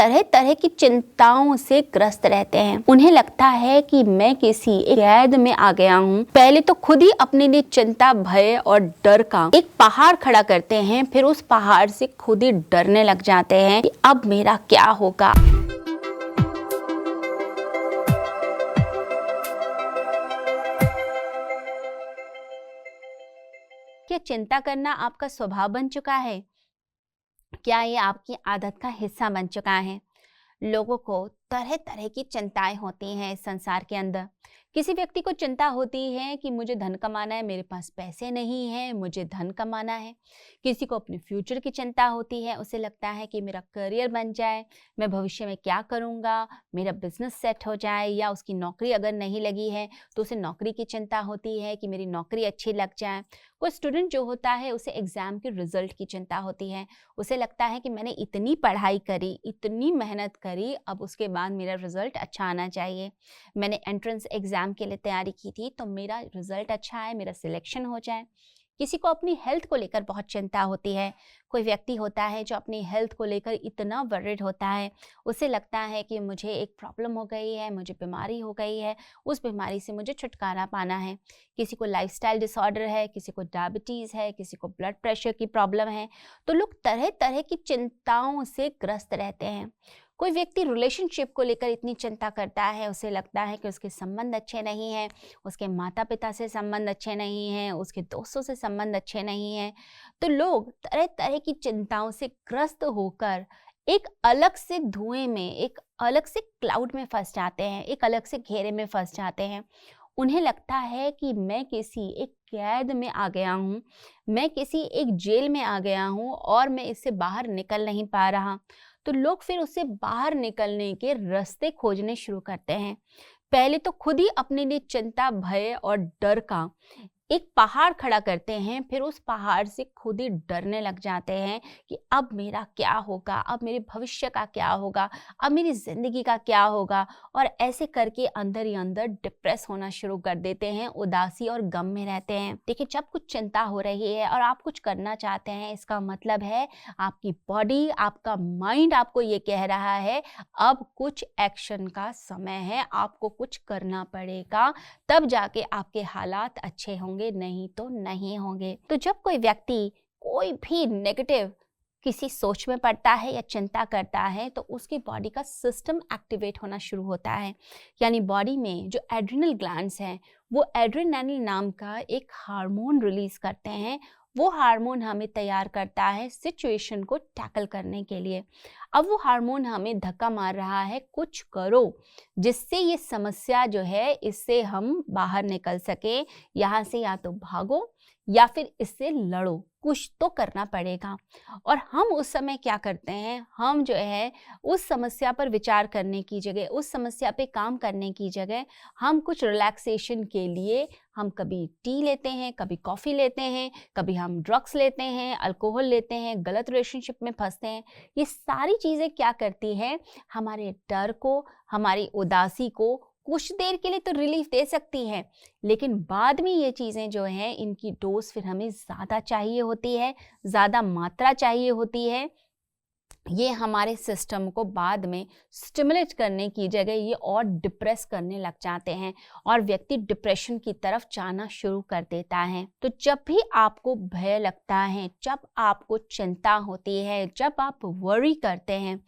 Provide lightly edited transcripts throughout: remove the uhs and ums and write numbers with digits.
तरह तरह की चिंताओं से ग्रस्त रहते हैं। उन्हें लगता है कि मैं किसी एक कैद में आ गया हूँ। पहले तो खुद ही अपने लिए चिंता, भय और डर का एक पहाड़ खड़ा करते हैं, फिर उस पहाड़ से खुद ही डरने लग जाते हैं कि अब मेरा क्या होगा। क्या चिंता करना आपका स्वभाव बन चुका है? क्या ये आपकी आदत का हिस्सा बन चुका है? लोगों को तरह तरह की चिंताएं होती हैं इस संसार के अंदर। किसी व्यक्ति को चिंता होती है कि मुझे धन कमाना है, मेरे पास पैसे नहीं है, मुझे धन कमाना है। किसी को अपने फ्यूचर की चिंता होती है, उसे लगता है कि मेरा करियर बन जाए, मैं भविष्य में क्या करूँगा, मेरा बिजनेस सेट हो जाए, या उसकी नौकरी अगर नहीं लगी है तो उसे नौकरी की चिंता होती है कि मेरी नौकरी अच्छी लग जाए। कोई स्टूडेंट जो होता है उसे एग्ज़ाम के रिजल्ट की चिंता होती है। उसे लगता है कि मैंने इतनी पढ़ाई करी, इतनी मेहनत करी, अब उसके बाद मेरा रिजल्ट अच्छा आना चाहिए। मैंने एंट्रेंस एग्ज़ाम के लिए तैयारी की थी तो मेरा रिजल्ट अच्छा आए, मेरा सिलेक्शन हो जाए। किसी को अपनी हेल्थ को लेकर बहुत चिंता होती है। कोई व्यक्ति होता है जो अपनी हेल्थ को लेकर इतना वरीड होता है, उसे लगता है कि मुझे एक प्रॉब्लम हो गई है, मुझे बीमारी हो गई है, उस बीमारी से मुझे छुटकारा पाना है। किसी को लाइफस्टाइल डिसऑर्डर है, किसी को डायबिटीज़ है, किसी को ब्लड प्रेशर की प्रॉब्लम है। तो लोग तरह तरह की चिंताओं से ग्रस्त रहते हैं। कोई व्यक्ति रिलेशनशिप को लेकर इतनी चिंता करता है, उसे लगता है कि उसके संबंध अच्छे नहीं हैं, उसके माता पिता से संबंध अच्छे नहीं हैं, उसके दोस्तों से संबंध अच्छे नहीं हैं। तो लोग तरह तरह की चिंताओं से ग्रस्त होकर एक अलग से धुएं में, एक अलग से क्लाउड में फंस जाते हैं, एक अलग से घेरे में फंस जाते हैं। उन्हें लगता है कि मैं किसी एक कैद में आ गया हूँ, मैं किसी एक जेल में आ गया हूँ और मैं इससे बाहर निकल नहीं पा रहा। तो लोग फिर उससे बाहर निकलने के रास्ते खोजने शुरू करते हैं। पहले तो खुद ही अपने लिए चिंता, भय और डर का एक पहाड़ खड़ा करते हैं, फिर उस पहाड़ से खुद ही डरने लग जाते हैं कि अब मेरा क्या होगा, अब मेरे भविष्य का क्या होगा, अब मेरी ज़िंदगी का क्या होगा। और ऐसे करके अंदर ही अंदर डिप्रेस होना शुरू कर देते हैं, उदासी और गम में रहते हैं। देखिए, जब कुछ चिंता हो रही है और आप कुछ करना चाहते हैं, इसका मतलब है आपकी बॉडी, आपका माइंड आपको ये कह रहा है अब कुछ एक्शन का समय है, आपको कुछ करना पड़ेगा, तब जाके आपके हालात अच्छे होंगे, नहीं तो नहीं होंगे। तो जब कोई व्यक्ति कोई भी नेगेटिव किसी सोच में पड़ता है या चिंता करता है तो उसकी बॉडी का सिस्टम एक्टिवेट होना शुरू होता है। यानी बॉडी में जो एड्रिनल ग्लैंड्स हैं वो एड्रेनालिन नाम का एक हार्मोन रिलीज करते हैं। वो हार्मोन हमें तैयार करता है सिचुएशन को टैकल करने के लिए। अब वो हार्मोन हमें धक्का मार रहा है, कुछ करो जिससे ये समस्या जो है इससे हम बाहर निकल सके। यहाँ से या तो भागो या फिर इससे लड़ो, कुछ तो करना पड़ेगा। और हम उस समय क्या करते हैं, हम जो है उस समस्या पर विचार करने की जगह, उस समस्या पे काम करने की जगह हम कुछ रिलैक्सेशन के लिए हम कभी टी लेते हैं, कभी कॉफ़ी लेते हैं, कभी हम ड्रग्स लेते हैं, अल्कोहल लेते हैं, गलत रिलेशनशिप में फंसते हैं। ये सारी चीज़ें क्या करती हैं, हमारे डर को, हमारी उदासी को कुछ देर के लिए तो रिलीफ दे सकती हैं, लेकिन बाद में ये चीज़ें जो हैं इनकी डोज फिर हमें ज़्यादा चाहिए होती है, ज़्यादा मात्रा चाहिए होती है। ये हमारे सिस्टम को बाद में स्टिमुलेट करने की जगह ये और डिप्रेस करने लग जाते हैं और व्यक्ति डिप्रेशन की तरफ जाना शुरू कर देता है। तो जब भी आपको भय लगता है, जब आपको चिंता होती है, जब आप वरी करते हैं,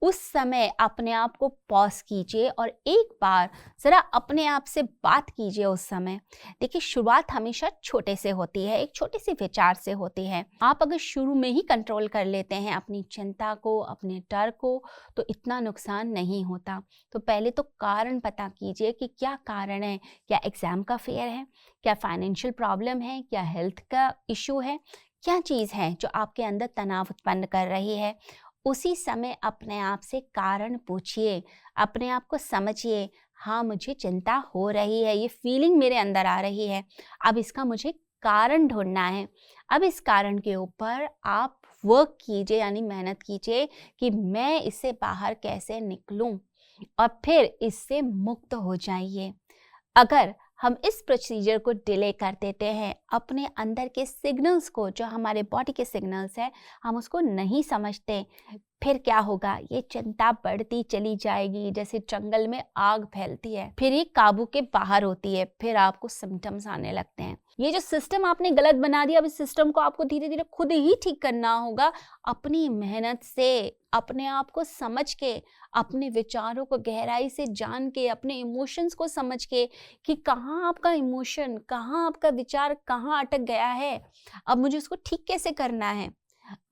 उस समय अपने आप को पॉज कीजिए और एक बार ज़रा अपने आप से बात कीजिए उस समय। देखिए, शुरुआत हमेशा छोटे से होती है, एक छोटे से विचार से होती है। आप अगर शुरू में ही कंट्रोल कर लेते हैं अपनी चिंता को, अपने डर को, तो इतना नुकसान नहीं होता। तो पहले तो कारण पता कीजिए कि क्या कारण है। क्या एग्ज़ाम का फेयर है, क्या फाइनेंशियल प्रॉब्लम है, क्या हेल्थ का इशू है, क्या चीज़ है जो आपके अंदर तनाव उत्पन्न कर रही है। उसी समय अपने आप से कारण पूछिए, अपने आप को समझिए। हाँ, मुझे चिंता हो रही है, ये फीलिंग मेरे अंदर आ रही है, अब इसका मुझे कारण ढूंढना है। अब इस कारण के ऊपर आप वर्क कीजिए, यानी मेहनत कीजिए कि मैं इससे बाहर कैसे निकलूं, और फिर इससे मुक्त हो जाइए। अगर हम इस प्रोसीजर को डिले कर देते हैं, अपने अंदर के सिग्नल्स को, जो हमारे बॉडी के सिग्नल्स हैं, हम उसको नहीं समझते, फिर क्या होगा, ये चिंता बढ़ती चली जाएगी, जैसे जंगल में आग फैलती है, फिर ये काबू के बाहर होती है, फिर आपको सिम्टम्स आने लगते हैं। ये जो सिस्टम आपने गलत बना दिया, अब इस सिस्टम को आपको धीरे धीरे खुद ही ठीक करना होगा, अपनी मेहनत से, अपने आप को समझ के, अपने विचारों को गहराई से जान के, अपने इमोशंस को समझ के कि कहाँ आपका इमोशन, कहाँ आपका विचार कहाँ अटक गया है, अब मुझे उसको ठीक कैसे करना है।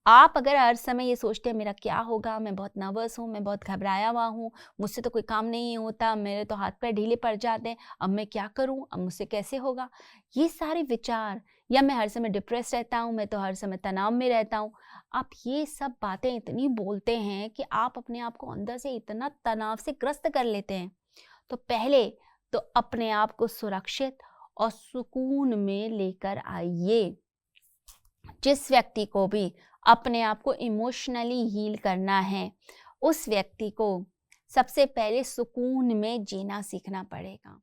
आप अगर हर समय ये सोचते हैं मेरा क्या होगा, मैं बहुत नर्वस हूँ, मैं बहुत घबराया हुआ हूँ, मुझसे तो कोई काम नहीं होता, मेरे तो हाथ पैर ढीले पड़ जाते हैं, अब मैं क्या करूँ, अब मुझसे कैसे होगा, ये सारे विचार, या मैं हर समय डिप्रेस रहता हूँ, मैं तो हर समय तनाव में रहता हूँ, आप ये सब बातें इतनी बोलते हैं कि आप अपने आप को अंदर से इतना तनाव से ग्रस्त कर लेते हैं। तो पहले तो अपने आप को सुरक्षित और सुकून में लेकर आइए। जिस व्यक्ति को भी अपने आप को इमोशनली हील करना है, उस व्यक्ति को सबसे पहले सुकून में जीना सीखना पड़ेगा।